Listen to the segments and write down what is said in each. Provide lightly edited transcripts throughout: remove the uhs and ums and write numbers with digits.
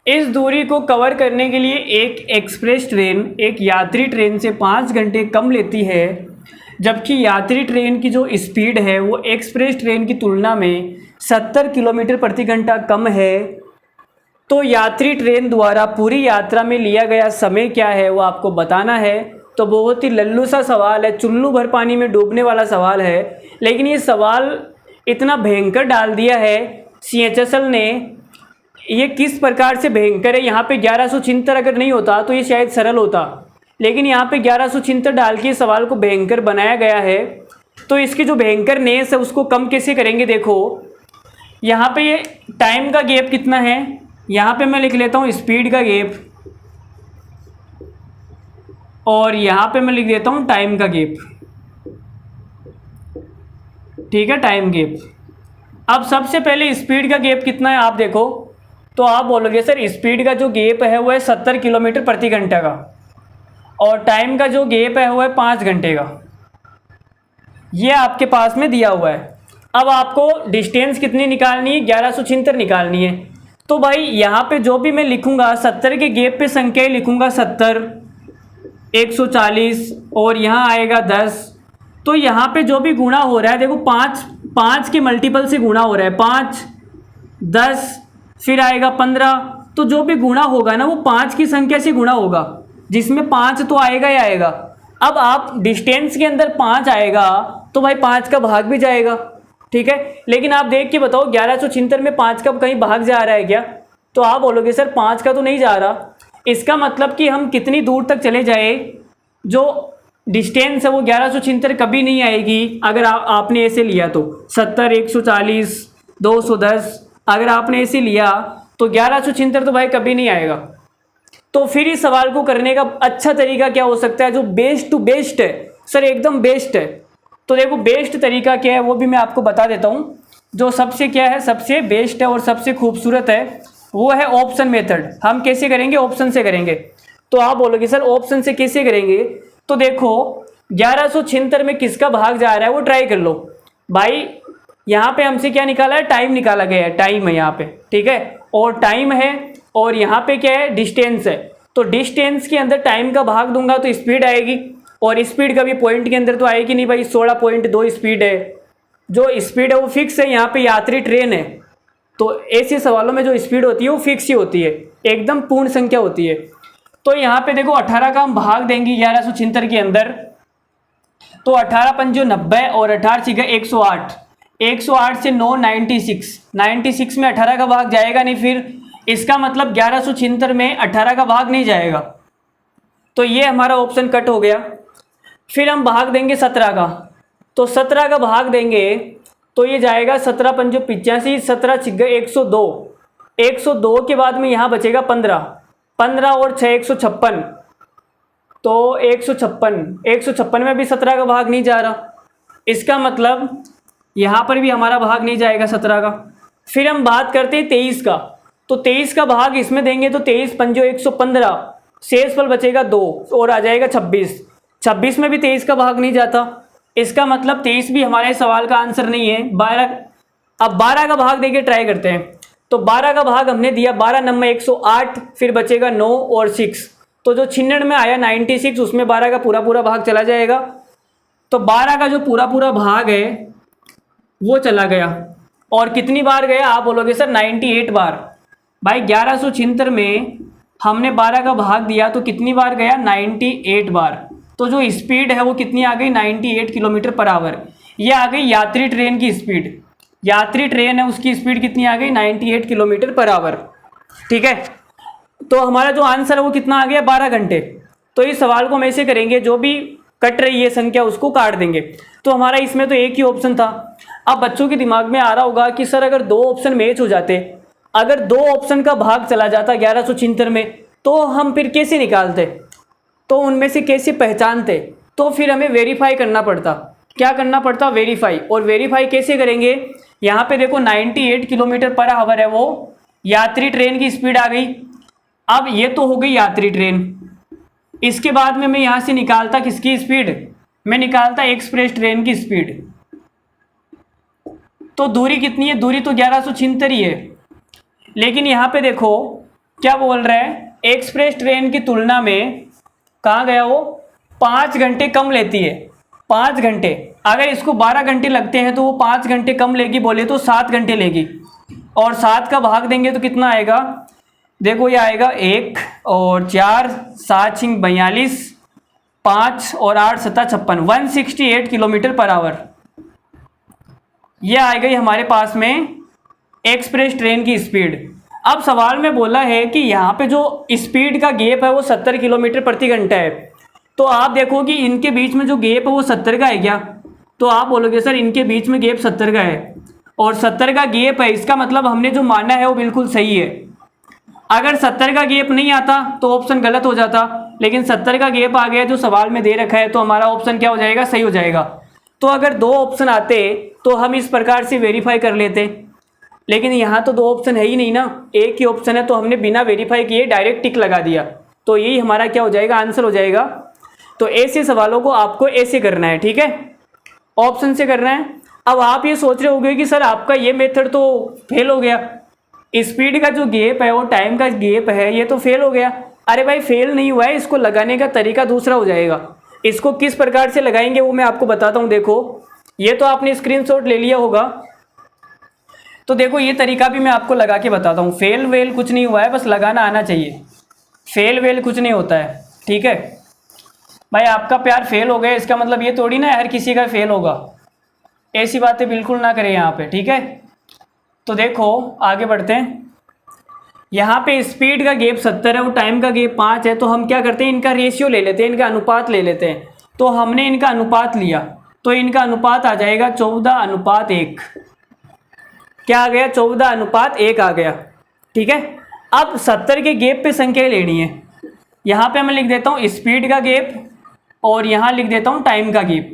इस दूरी को कवर करने के लिए एक एक्सप्रेस ट्रेन एक यात्री ट्रेन से 5 घंटे कम लेती है, जबकि यात्री ट्रेन की जो स्पीड है वो एक्सप्रेस ट्रेन की तुलना में 70 किलोमीटर प्रति घंटा कम है। तो यात्री ट्रेन द्वारा पूरी यात्रा में लिया गया समय क्या है वो आपको बताना है। तो बहुत ही लल्लू सा सवाल है, चुल्लू भर पानी में डूबने वाला सवाल है, लेकिन ये सवाल इतना भयंकर डाल दिया है CHSL ने। ये किस प्रकार से भयंकर है, यहाँ पे 1176 अगर नहीं होता तो ये शायद सरल होता, लेकिन यहाँ पे 1176 डाल के सवाल को भयंकर बनाया गया है। तो इसकी जो भयंकरनेस है उसको कम कैसे करेंगे, देखो यहाँ पे ये टाइम का गैप कितना है, यहाँ पे मैं लिख लेता हूँ स्पीड का गैप, और यहाँ पे मैं लिख देता हूँ टाइम का गैप। ठीक है, टाइम गैप। अब सबसे पहले स्पीड का गैप कितना है आप देखो, तो आप बोलोगे सर स्पीड का जो गैप है वो है 70 किलोमीटर प्रति घंटे का, और टाइम का जो गैप है वो है 5 घंटे का। ये आपके पास में दिया हुआ है। अब आपको डिस्टेंस कितनी निकालनी है, 1176 निकालनी है। तो भाई यहाँ पे जो भी मैं लिखूंगा 70 के गैप पे संख्या लिखूंगा 70, 140 और यहाँ आएगा 10। तो यहाँ पे जो भी गुणा हो रहा है देखो 5 के मल्टीपल से गुणा हो रहा है, 5, 10 फिर आएगा 15। तो जो भी गुणा होगा ना वो 5 की संख्या से गुणा होगा, जिसमें 5 तो आएगा ही आएगा। अब आप डिस्टेंस के अंदर 5 आएगा तो भाई 5 का भाग भी जाएगा, ठीक है। लेकिन आप देख के बताओ 1176 में 5 का कहीं भाग जा रहा है क्या, तो आप बोलोगे सर 5 का तो नहीं जा रहा। इसका मतलब कि हम कितनी दूर तक चले जाए, जो डिस्टेंस है वो 1176 कभी नहीं आएगी अगर आपने ऐसे लिया तो 70, 140, 210 अगर आपने ऐसे लिया तो 1176 तो भाई कभी नहीं आएगा। तो फिर इस सवाल को करने का अच्छा तरीका क्या हो सकता है, जो बेस्ट टू बेस्ट है सर, एकदम बेस्ट है। तो देखो बेस्ट तरीका क्या है वो भी मैं आपको बता देता हूँ। जो सबसे क्या है, सबसे बेस्ट है और सबसे खूबसूरत है वो है ऑप्शन मेथड। हम कैसे करेंगे, ऑप्शन से करेंगे। तो आप बोलोगे सर ऑप्शन से कैसे करेंगे, तो देखो 1176 में किसका भाग जा रहा है वो ट्राई कर लो भाई। यहाँ पे हमसे क्या निकाला है, टाइम निकाला गया है, टाइम है यहाँ पे, ठीक है, और टाइम है, और यहाँ पे क्या है, डिस्टेंस है। तो डिस्टेंस के अंदर टाइम का भाग दूंगा तो स्पीड आएगी, और स्पीड कभी पॉइंट के अंदर तो आएगी नहीं भाई, 16.2 स्पीड है। जो स्पीड है वो फिक्स है, यहाँ पे यात्री ट्रेन है। तो ऐसे सवालों में जो स्पीड होती है वो फिक्स ही होती है, एकदम पूर्ण संख्या होती है। तो यहाँ पे देखो 18 का हम भाग देंगे 1176 के अंदर, तो 18 पंजो 90 और 18 छिगा 108, 108 से 9 96, 96 में 18 का भाग जाएगा नहीं, फिर इसका मतलब 1176 में 18 का भाग नहीं जाएगा। तो ये हमारा ऑप्शन कट हो गया। फिर हम भाग देंगे 17 का, तो 17 का भाग देंगे तो ये जाएगा 17 पंजो 85, 17 छिगा 102, 102 के बाद में यहाँ बचेगा 15, 15 और 6 156, तो 156 में भी 17 का भाग नहीं जा रहा। इसका मतलब यहाँ पर भी हमारा भाग नहीं जाएगा 17 का। फिर हम बात करते हैं 23 का, तो 23 का भाग इसमें देंगे तो 23 पंजो 115, शेष फल बचेगा 2 और आ जाएगा 26, 26 में भी 23 का भाग नहीं जाता। इसका मतलब 23 भी हमारे सवाल का आंसर नहीं है। 12, अब 12 का भाग देके ट्राई करते हैं। तो 12 का भाग हमने दिया, 12 नंबर 108, फिर बचेगा 9 और 6, तो जो 96 में आया 96 उसमें 12 का पूरा पूरा भाग चला जाएगा। तो 12 का जो पूरा पूरा भाग है वो चला गया, और कितनी बार गया आप बोलोगे सर 98 बार। भाई 1176 में हमने 12 का भाग दिया तो कितनी बार गया, 98 बार। तो जो स्पीड है वो कितनी आ गई, 98 किलोमीटर पर आवर। ये आ गई यात्री ट्रेन की स्पीड, यात्री ट्रेन है उसकी स्पीड कितनी आ गई, 98 किलोमीटर पर आवर, ठीक है। तो हमारा जो आंसर है वो कितना आ गया, 12 घंटे। तो इस सवाल को हम ऐसे करेंगे, जो भी कट रही है संख्या उसको काट देंगे। तो हमारा इसमें तो एक ही ऑप्शन था। अब बच्चों के दिमाग में आ रहा होगा कि सर अगर 2 ऑप्शन मैच हो जाते, अगर 2 ऑप्शन का भाग चला जाता 1176 में, तो हम फिर कैसे निकालते, तो उनमें से कैसे पहचानते। तो फिर हमें वेरीफाई करना पड़ता। क्या करना पड़ता, वेरीफाई। और वेरीफाई कैसे करेंगे, यहाँ पे देखो 98 किलोमीटर पर आवर है वो यात्री ट्रेन की स्पीड आ गई। अब ये तो हो गई यात्री ट्रेन, इसके बाद में मैं यहाँ से निकालता किसकी स्पीड, मैं निकालता एक्सप्रेस ट्रेन की स्पीड। तो दूरी कितनी है, दूरी तो 1176 ही है, लेकिन यहाँ पे देखो क्या बोल रहा है, एक्सप्रेस ट्रेन की तुलना में कहाँ गया वो, 5 घंटे कम लेती है। 5 घंटे, अगर इसको 12 घंटे लगते हैं तो वो 5 घंटे कम लेगी, बोले तो 7 घंटे लेगी। और 7 का भाग देंगे तो कितना आएगा, देखो ये आएगा 1 और 4, 7 6 42, 5 और 8 7 56, 168 किलोमीटर पर आवर। ये आ गई हमारे पास में एक्सप्रेस ट्रेन की स्पीड। अब सवाल में बोला है कि यहाँ पे जो स्पीड का गैप है वो 70 किलोमीटर प्रति घंटा है। तो आप देखो कि इनके बीच में जो गैप है वो 70 का है क्या, तो आप बोलोगे सर इनके बीच में गैप 70 का है और 70 का गैप है, इसका मतलब हमने जो माना है वो बिल्कुल सही है। अगर 70 का गैप नहीं आता तो ऑप्शन गलत हो जाता, लेकिन 70 का गैप आ गया जो सवाल में दे रखा है, तो हमारा ऑप्शन क्या हो जाएगा, सही हो जाएगा। तो अगर 2 ऑप्शन आते तो हम इस प्रकार से वेरीफाई कर लेते, लेकिन यहाँ तो 2 ऑप्शन है ही नहीं ना, एक ही ऑप्शन है, तो हमने बिना वेरीफाई किए डायरेक्ट टिक लगा दिया। तो यही हमारा क्या हो जाएगा, आंसर हो जाएगा। तो ऐसे सवालों को आपको ऐसे करना है, ठीक है, ऑप्शन से करना है। अब आप ये सोच रहे होंगे कि सर आपका ये मेथड तो फेल हो गया, स्पीड का जो गैप है और टाइम का गैप है ये तो फेल हो गया। अरे भाई फेल नहीं हुआ है, इसको लगाने का तरीका दूसरा हो जाएगा। इसको किस प्रकार से लगाएंगे वो मैं आपको बताता हूँ। देखो ये तो आपने स्क्रीनशॉट ले लिया होगा, तो देखो ये तरीका भी मैं आपको लगा के बताता हूँ। फेल वेल कुछ नहीं हुआ है, बस लगाना आना चाहिए। फेल वेल कुछ नहीं होता है, ठीक है भाई। आपका प्यार फेल हो गया इसका मतलब ये थोड़ी ना हर किसी का फेल होगा, ऐसी बातें बिल्कुल ना करें यहाँ पे, ठीक है। तो देखो आगे बढ़ते हैं। यहाँ पे स्पीड का गैप 70 है और टाइम का गैप 5 है, तो हम क्या करते हैं, इनका रेशियो ले लेते हैं, इनका अनुपात ले लेते हैं। तो हमने इनका अनुपात लिया तो इनका अनुपात आ जाएगा 14:1। क्या आ गया, 14:1 आ गया, ठीक है। अब 70 के गैप पे संख्या लेनी है। यहाँ पे मैं लिख देता हूँ स्पीड का गैप और यहाँ लिख देता हूँ टाइम का गैप।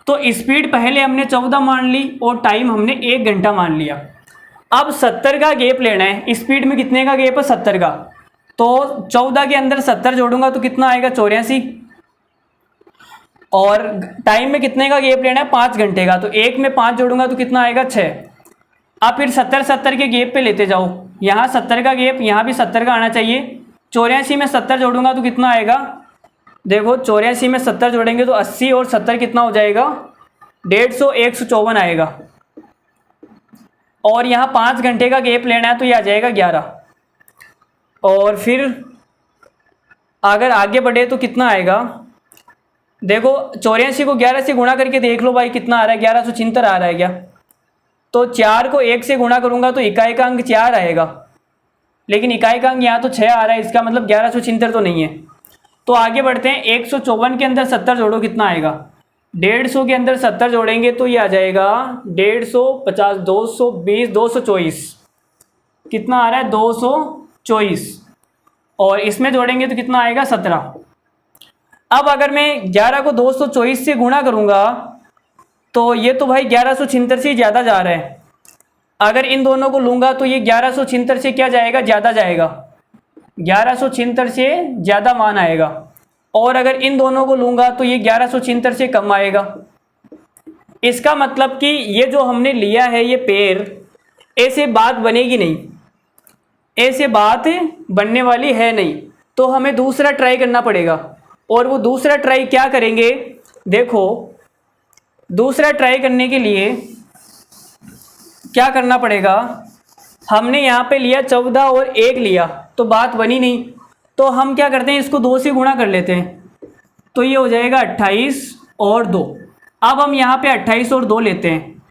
तो स्पीड पहले हमने 14 मान ली और टाइम हमने 1 घंटा मान लिया। अब 70 का गैप लेना है। स्पीड में कितने का गैप है, 70 का, तो 14 के अंदर 70 जोड़ूंगा तो कितना आएगा, 84। और टाइम में कितने का गैप लेना है, 5 घंटे का, तो 1 में 5 जोड़ूंगा तो कितना आएगा, 6। अब फिर 70 के गैप पे लेते जाओ, यहाँ 70 का गैप, यहाँ भी 70 का आना चाहिए। 84 में 70 जोड़ूंगा तो कितना आएगा, देखो 84 में 70 जोड़ेंगे तो 80 और 70 कितना हो जाएगा, 150, 154 आएगा। और यहाँ 5 घंटे का गैप लेना है तो ये आ जाएगा 11। और फिर अगर आगे बढ़े तो कितना आएगा, देखो 84 को 11 से गुणा करके देख लो भाई कितना आ रहा है, 1176 आ रहा है क्या। तो 4 को 1 से गुणा करूंगा तो इकाई का अंक 4 आएगा, लेकिन इकाई का अंक यहाँ तो 6 आ रहा है, इसका मतलब 1176 तो नहीं है। तो आगे बढ़ते हैं। 154 के अंदर 70 जोड़ो कितना आएगा, 150 के अंदर 70 जोड़ेंगे तो ये आ जाएगा 150, 220, 224, कितना आ रहा है, 224। और इसमें जोड़ेंगे तो कितना आएगा, 17। अब अगर मैं 11 को 224 से गुणा करूंगा तो ये तो भाई 1176 से ज़्यादा जा रहा है। अगर इन दोनों को लूँगा तो ये 1176 से क्या जाएगा, ज़्यादा जाएगा, 1176 से ज़्यादा मान आएगा। और अगर इन दोनों को लूँगा तो ये 1176 से कम आएगा। इसका मतलब कि ये जो हमने लिया है ये पेड़, ऐसे बात बनेगी नहीं, ऐसे बात बनने वाली है नहीं। तो हमें दूसरा ट्राई करना पड़ेगा। और वो दूसरा ट्राई क्या करेंगे, देखो दूसरा ट्राई करने के लिए क्या करना पड़ेगा, हमने यहाँ पे लिया 14 और 1 लिया तो बात बनी नहीं, तो हम क्या करते हैं, इसको 2 से गुणा कर लेते हैं, तो ये हो जाएगा 28 और 2। अब हम यहाँ पे 28 और 2 लेते हैं।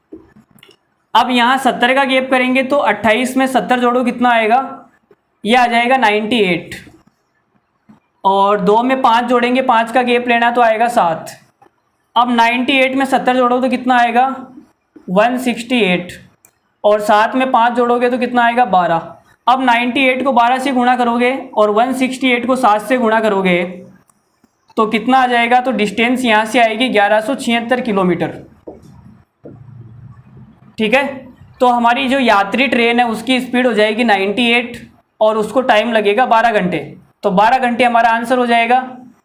अब यहाँ 70 का गैप करेंगे तो 28 में 70 जोड़ो कितना आएगा, ये आ जाएगा 98। और 2 में 5 जोड़ेंगे, 5 का गैप लेना तो आएगा 7। अब 98 में 70 जोड़ो तो कितना आएगा, 168। और 7 में 5 जोड़ोगे तो कितना आएगा, 12। अब 98 को 12 से गुणा करोगे और 168 को 7 से गुणा करोगे तो कितना आ जाएगा, तो डिस्टेंस यहाँ से आएगी 1176 किलोमीटर, ठीक है। तो हमारी जो यात्री ट्रेन है उसकी स्पीड हो जाएगी 98 और उसको टाइम लगेगा 12 घंटे। तो 12 घंटे हमारा आंसर हो जाएगा।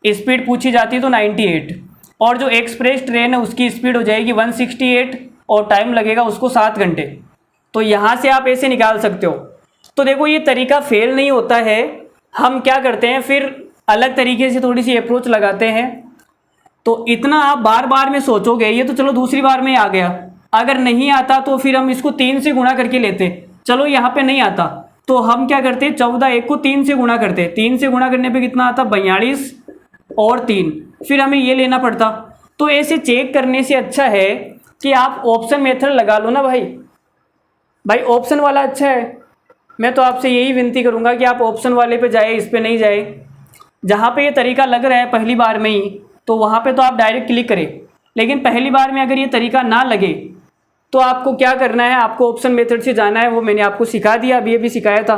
स्पीड पूछी जाती तो 98। और जो एक्सप्रेस ट्रेन है उसकी स्पीड हो जाएगी 168 और टाइम लगेगा उसको 7 घंटे। तो यहाँ से आप ऐसे निकाल सकते हो। तो देखो ये तरीका फेल नहीं होता है, हम क्या करते हैं फिर अलग तरीके से थोड़ी सी अप्रोच लगाते हैं। तो इतना आप बार बार में सोचोगे, ये तो चलो दूसरी बार में आ गया, अगर नहीं आता तो फिर हम इसको 3 से गुणा करके लेते। चलो यहाँ पे नहीं आता तो हम क्या करते, 14 एक को 3 से गुणा करते, 3 से गुणा करने पे कितना आता, 42 और 3, फिर हमें ये लेना पड़ता। तो ऐसे चेक करने से अच्छा है कि आप ऑप्शन मेथड लगा लो ना भाई ऑप्शन वाला अच्छा है। मैं तो आपसे यही विनती करूँगा कि आप ऑप्शन वाले पे जाए, इस पे नहीं जाए। जहाँ पे ये तरीका लग रहा है पहली बार में ही, तो वहाँ पे तो आप डायरेक्ट क्लिक करें। लेकिन पहली बार में अगर ये तरीका ना लगे तो आपको क्या करना है, आपको ऑप्शन मेथड से जाना है, वो मैंने आपको सिखा दिया, अभी सिखाया था।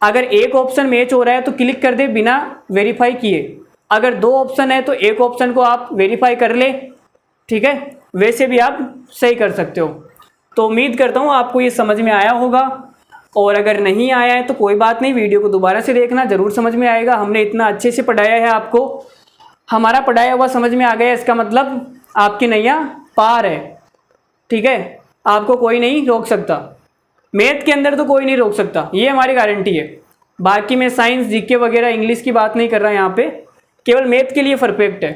अगर एक ऑप्शन मैच हो रहा है तो क्लिक कर दे बिना वेरीफाई किए, अगर 2 ऑप्शन है तो एक ऑप्शन को आप वेरीफाई कर ले, ठीक है, वैसे भी आप सही कर सकते हो। तो उम्मीद करता हूँ आपको ये समझ में आया होगा, और अगर नहीं आया है तो कोई बात नहीं, वीडियो को दोबारा से देखना, ज़रूर समझ में आएगा। हमने इतना अच्छे से पढ़ाया है आपको, हमारा पढ़ाया हुआ समझ में आ गया, इसका मतलब आपकी नैया पार है, ठीक है, आपको कोई नहीं रोक सकता। मैथ के अंदर तो कोई नहीं रोक सकता, ये हमारी गारंटी है। बाकी मैं साइंस, जीके वगैरह इंग्लिश की बात नहीं कर रहा यहाँ पे, केवल मैथ के लिए परफेक्ट है।